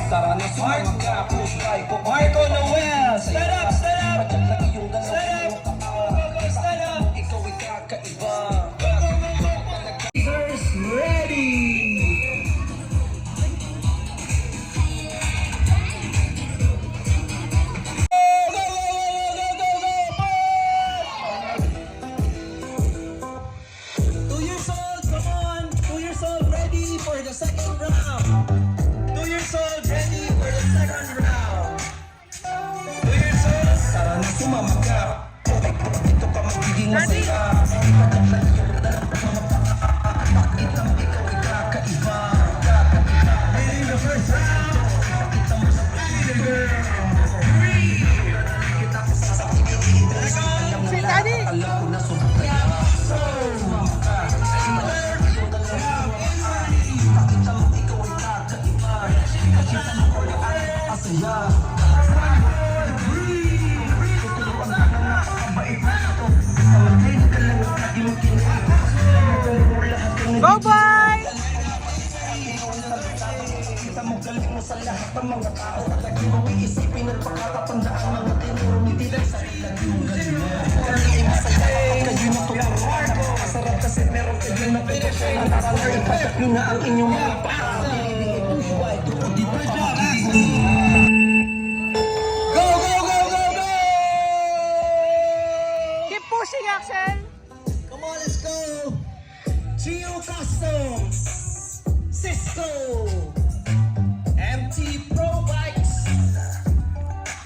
Tara na sumama ka, push by ko. Marco Noel, stand up, stand up, stand up, stand up. Ikaw ay kakaiba. Lasers ready. For the second round. 2 years old, ready for the second round. 2 years old, Tara na sumama ka. Dito ka magiging masaya. Pakita mo ikaw ay kakaiba. in the first round. Pakita mo sa pretty girl. Kita ko sa pinipilis. Alam mo lahat, alam ko na sumaya. Sumama ka. Pakita mo ikaw ay kakaiba. Pakita mo ko lahat napakasaya. Go, boy! Kita mo galing mo sa lahat ng mga tao. Lagi mo iisipin at pagkakatandaan mga tinuro ni Tilang sarili mong galing. Galing masaya kapag kayo natuturuan. Masarap kasi meron kayo na pinagkaya. Ipatak nyo na ang inyong mga paa. Buhay ko dito ka magiging. Go, go, go, go, go! Keep pushing, Axel! Come on, let's go! Gio Customs, Cisco, MT Pro Bikes,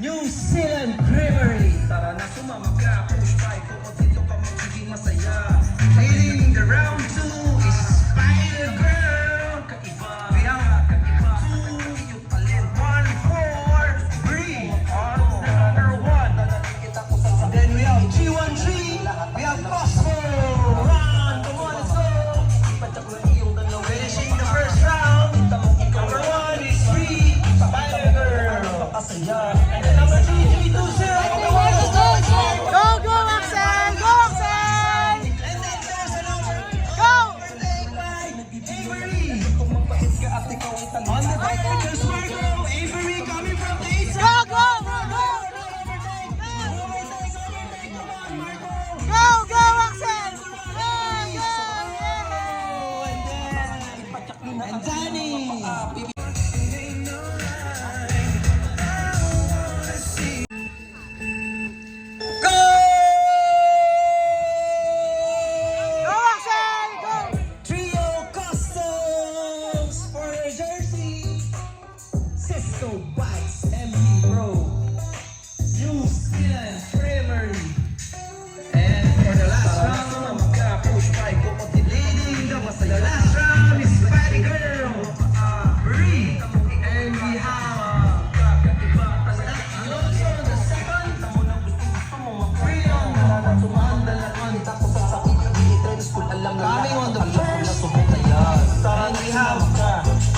New Zealand Creamery. Tara na sumama ka. Push by ko dito ka magiging masaya. Leading the round 2 is Spider Girl. Kaiba. Kaiba. 2 yung talent. 1, 4, 3 on the number 1. Then we have G13, we have Cosmo. Run, come on, let's go! Finishing the first round. Number 1 is 3, Spider Girl. And then number 3, 320. Come on, let's go! Go, go, Axel! Go, Axel! And then there's another Go! overtake by Avery. On the right, there's Marco. Avery coming from the east Go, side. go, go, go! Overtake, overtake. Come on, Marco. Go, go, Axel! Go, go! And Danny. Go! Go, Axel! Go! Trio Customs for Jersey. Cisco Bikes, MT Pro. New Zealand Creamery. And for the last round, leading the last round is Patty Girl. Bree. And we have Alonso the second. Freedom. Coming on the first. And we have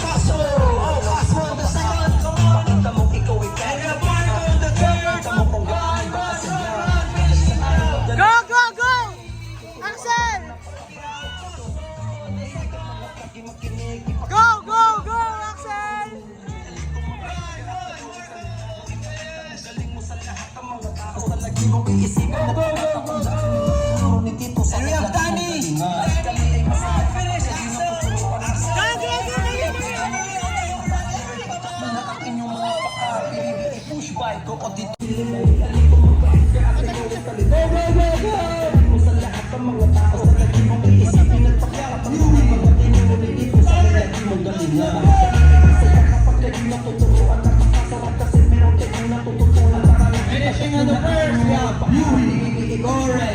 Cosmo. Oh, Cosmo the second. Come on. And we have Marco the third. Run, run, run. Finishing up. Go, go, go! Axel! Go, go, go, Axel! And we have Danny. Finish, Axel. Push by ko o dito. Finishing on the first, we have Yuri Igore.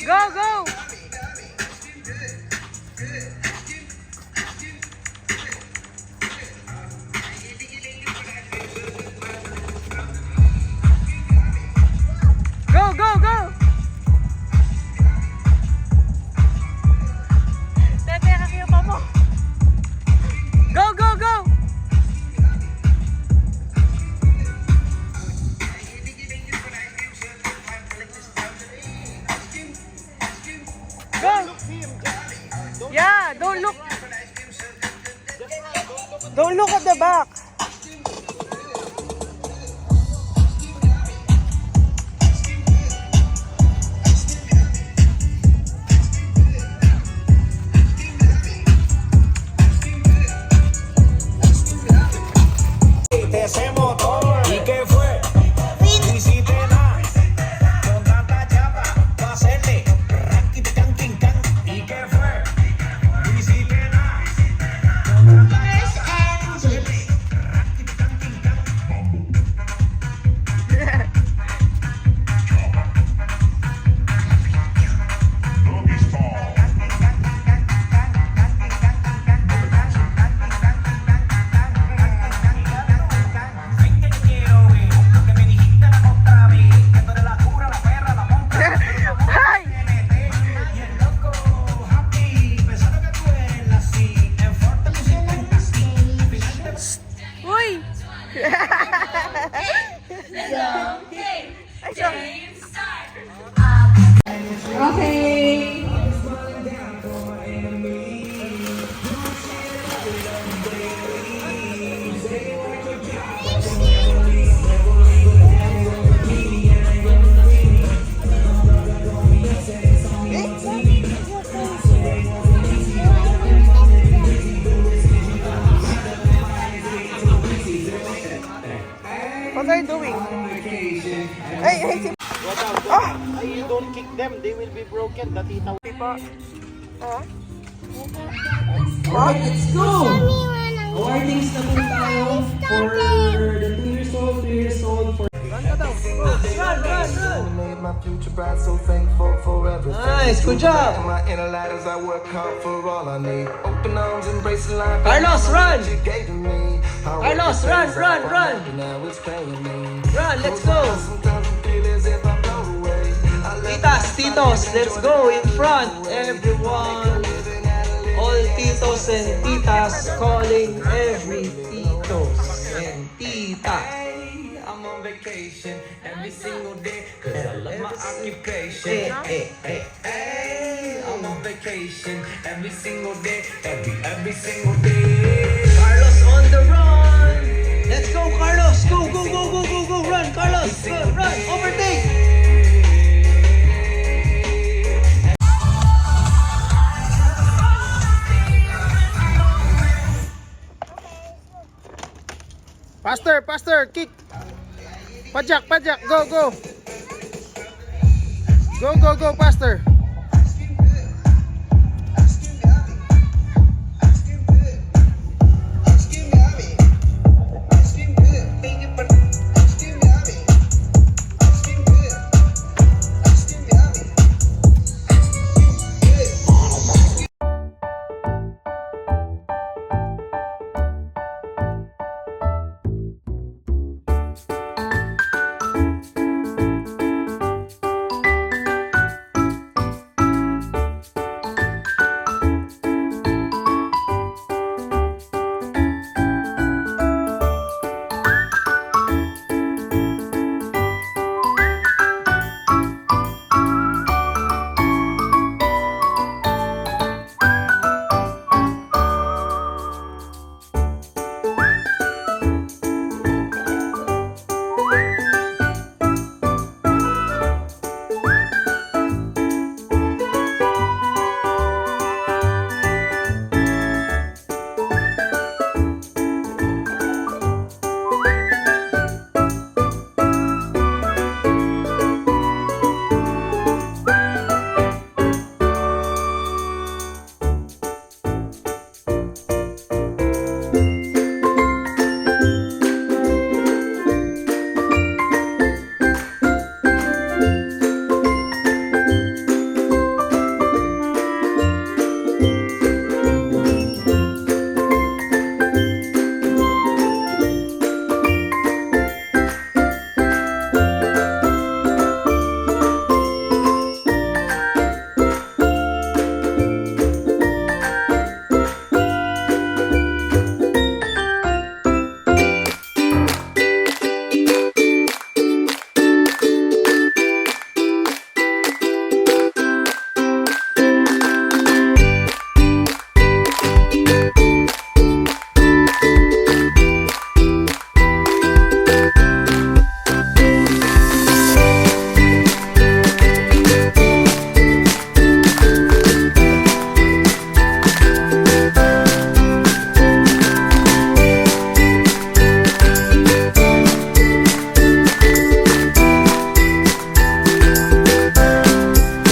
Go, go! Go, go, go! Tete, kakiyo pa mo. Go, go, go! Go! Yeah, don't look. Don't look at the back. Ese motor, ¿y qué fue? No hiciste nada, con tanta chapa, pa' hacerle ranking, canking, can. ¿Y qué fue? No hiciste nada, con tanta chapa, ranking, canking, can. Ay! Uy! Ay, sorry. Okay. What are you doing? Hey, hey, si... You don't kick them, they will be broken. Natita. Pipa. Ah? Alright, let's go! Awardings naman tayo for the 2 years old, 3 years old, for... Made my future bright, so thankful for everything. Nice, good job! My inner light as I work hard for all I need. Open arms, embracing life. Carlos, run! You gave to me. Carlos, run, run, run! Now it's paying me. Run, let's go! Sometimes I feel as if I blow away. I left Titas, titos, let's go in front, everyone! All titos and titas calling every titos and titas. I'm on vacation every single day, cause I love my occupation. Hey, hey, Hey, I'm on vacation every single day, every single day. Carlos on the run! Let's go, Carlos! Go, go, go, go, go, go! Run, Carlos! Go, run! Overtake! Faster, faster, kick. Pajak, pajak, go, go. Go, go, go, faster.